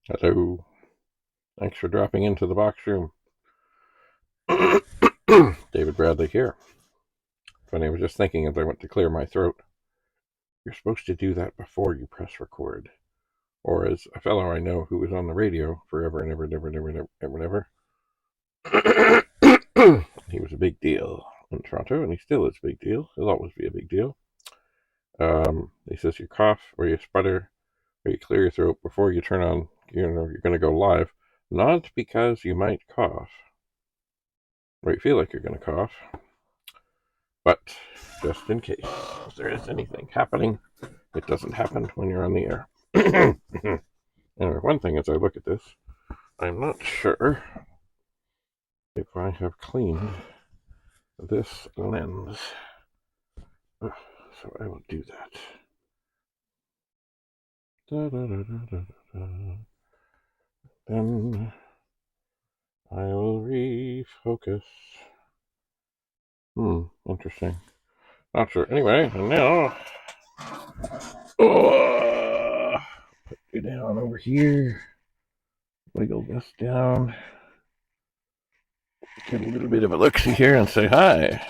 Hello. Thanks for dropping into the box room. David Bradley here. Funny, I was just thinking as I went to clear my throat. You're supposed to do that before you press record. Or as a fellow I know who was on the radio forever and ever, never. He was a big deal in Toronto, and he still is a big deal. He'll always be a big deal. He says you cough or you sputter or you clear your throat before you turn on, you're going to go live, not because you might cough or you feel like you're going to cough, but just in case if there is anything happening, it doesn't happen when you're on the air. Anyway, one thing as I look at this, I'm not sure if I have cleaned this lens. So I will do that. Then I will refocus. Interesting. Not sure. Anyway, and now put you down over here. Wiggle this down. Get a little bit of a look-see here and say hi.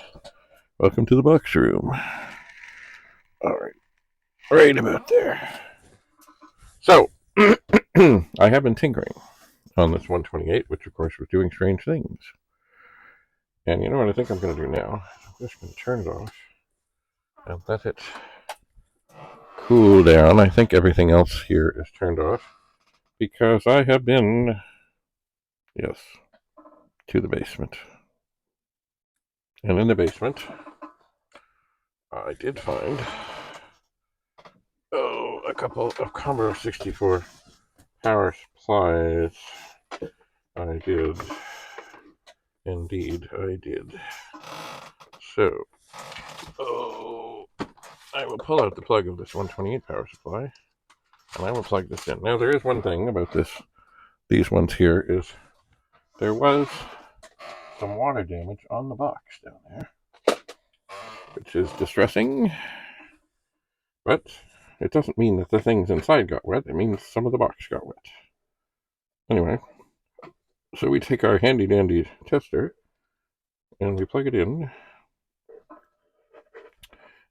Welcome to the box room. All right. Right about there. So, I have been tinkering on this 128, which of course was doing strange things. And you know what I think I'm going to do now? I'm just going to turn it off and let it cool down. I think everything else here is turned off because I have been, yes, to the basement. And in the basement, I did find, a couple of Commodore 64 power supplies. I did. Indeed, I did. So, I will pull out the plug of this 128 power supply, and I will plug this in. Now, there is one thing about these ones here, is there was some water damage on the box down there, which is distressing, but it doesn't mean that the things inside got wet. It means some of the box got wet. Anyway, so we take our handy-dandy tester, and we plug it in,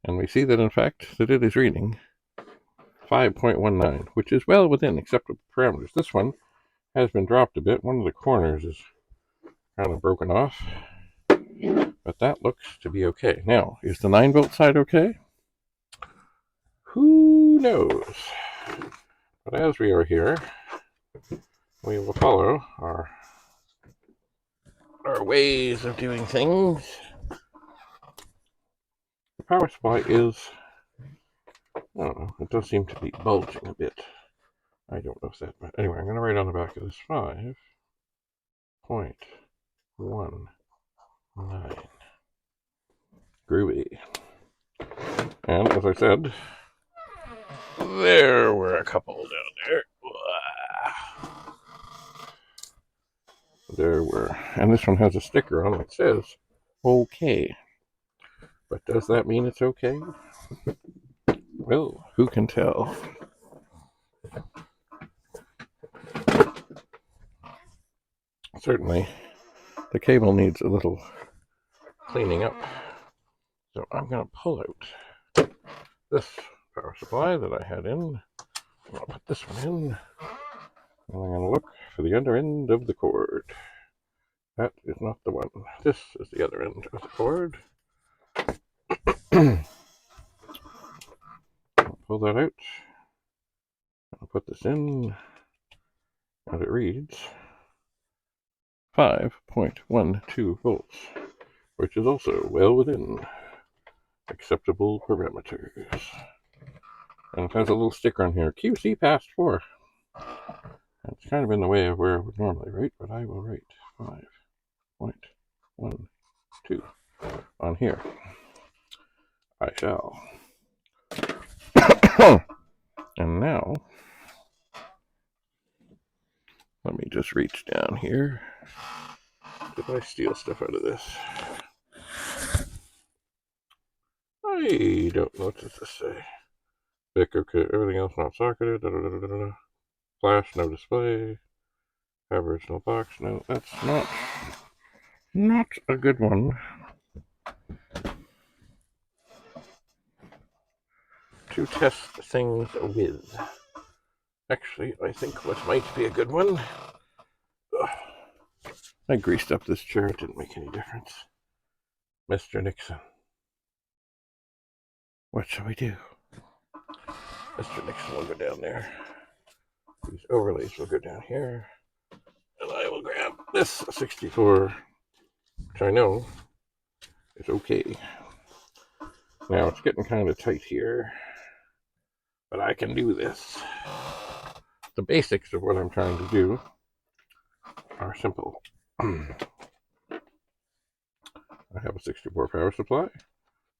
and we see that, in fact, that it is reading 5.19, which is well within acceptable parameters. This one has been dropped a bit. One of the corners is kind of broken off, but that looks to be okay. Now, is the 9-volt side okay? Who knows? But as we are here, we will follow our ways of doing things. The power supply is, I don't know, it does seem to be bulging a bit. I don't know if that, but anyway, I'm going to write on the back of this 5.19. Groovy. And as I said, there were a couple down there. There were. And this one has a sticker on that says, okay. But does that mean it's okay? Well, who can tell? Certainly, the cable needs a little cleaning up. So I'm going to pull out this power supply that I had in. I'm going to put this one in. And I'm going to look for the other end of the cord. That is not the one. This is the other end of the cord. I'll pull that out. I'll put this in. And it reads 5.12 volts, which is also well within acceptable parameters. And it has a little sticker on here, QC past 4. It's kind of in the way of where I would normally write, but I will write 5.12 on here. I shall. And now, let me just reach down here. Did I steal stuff out of this? I don't know what does this say. Okay, everything else not socketed. Flash, no display. Have original box. No, that's not a good one to test things with. Actually, I think what might be a good one. I greased up this chair. It didn't make any difference. Mr. Nixon. What shall we do? Mr. Nixon will go down there. These overlays will go down here. And I will grab this 64, which I know is okay. Now it's getting kind of tight here, but I can do this. The basics of what I'm trying to do are simple. I have a 64 power supply.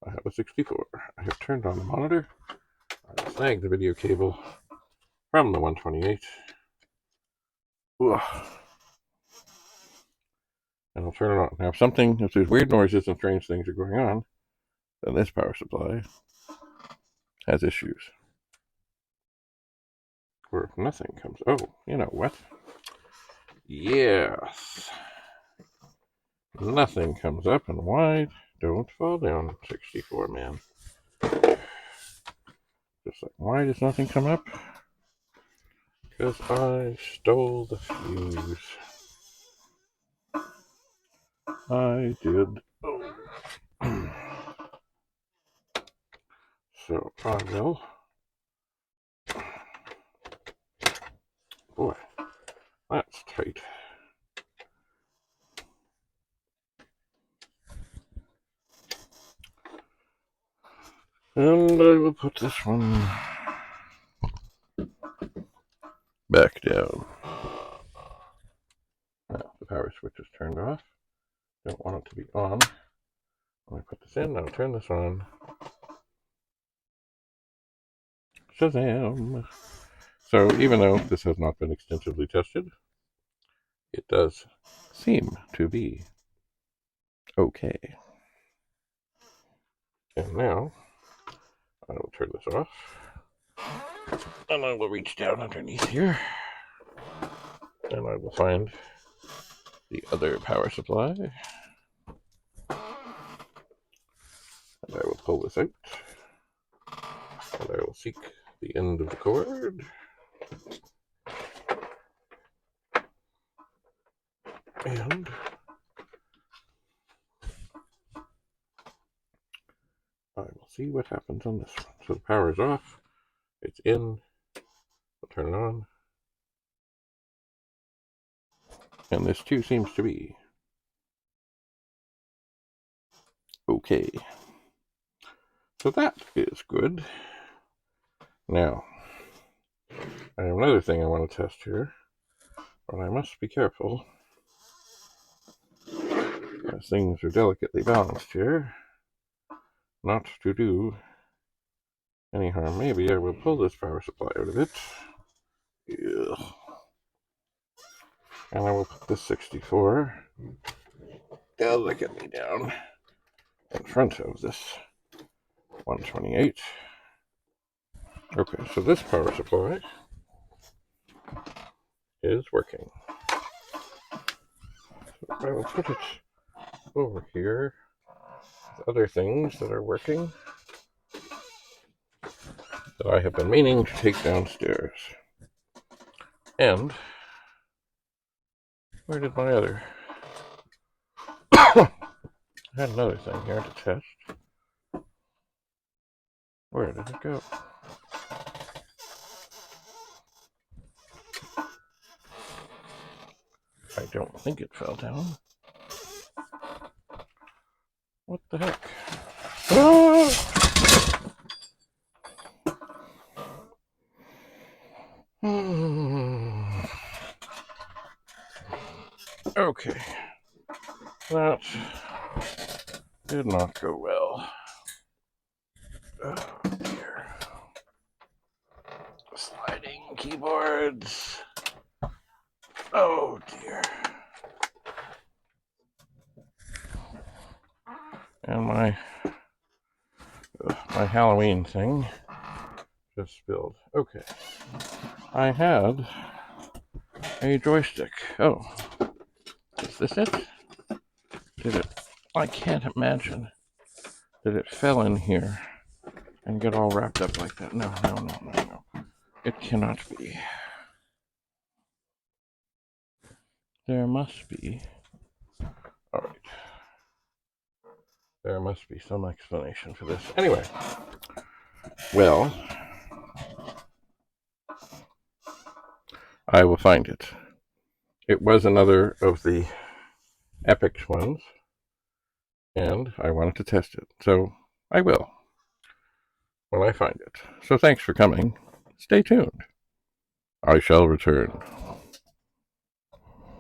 I have a 64. I have turned on the monitor. I snagged the video cable from the 128. Ugh. And I'll turn it on. Now, if there's weird noises and strange things are going on, then this power supply has issues. Or if nothing comes, oh, you know what? Yes. Nothing comes up, and why don't fall down, 64 man? Just like, why does nothing come up? Because I stole the fuse. I did. Oh. So I will. Boy, that's tight. And I will put this one back down. Now, the power switch is turned off. Don't want it to be on. When I put this in, I'll turn this on. Shazam! So even though this has not been extensively tested, it does seem to be okay. And now, I will turn this off. And I will reach down underneath here. And I will find the other power supply. And I will pull this out. And I will seek the end of the cord. And I will see what happens on this one. So the power is off. It's in. I'll turn it on. And this too seems to be okay. So that is good. Now, I have another thing I want to test here, but I must be careful, as things are delicately balanced here, not to do any harm. Maybe I will pull this power supply out of it. Ugh. And I will put this 64 delicately down in front of this 128. Okay, so this power supply is working. So I will put it over here. Other things that are working that I have been meaning to take downstairs. And where did my other? I had another thing here to test. Where did it go? I don't think it fell down. What the heck? Ah! Okay. That did not go well. Oh dear. Sliding keyboards. Oh dear. And my Halloween thing just spilled. Okay. I had a joystick. Oh, is this it? Did it? I can't imagine that it fell in here and get all wrapped up like that. No, no, no, no, no. It cannot be. There must be. All right. There must be some explanation for this. Anyway, well, I will find it. It was another of the epic ones, and I wanted to test it. So I will when I find it. So thanks for coming. Stay tuned. I shall return.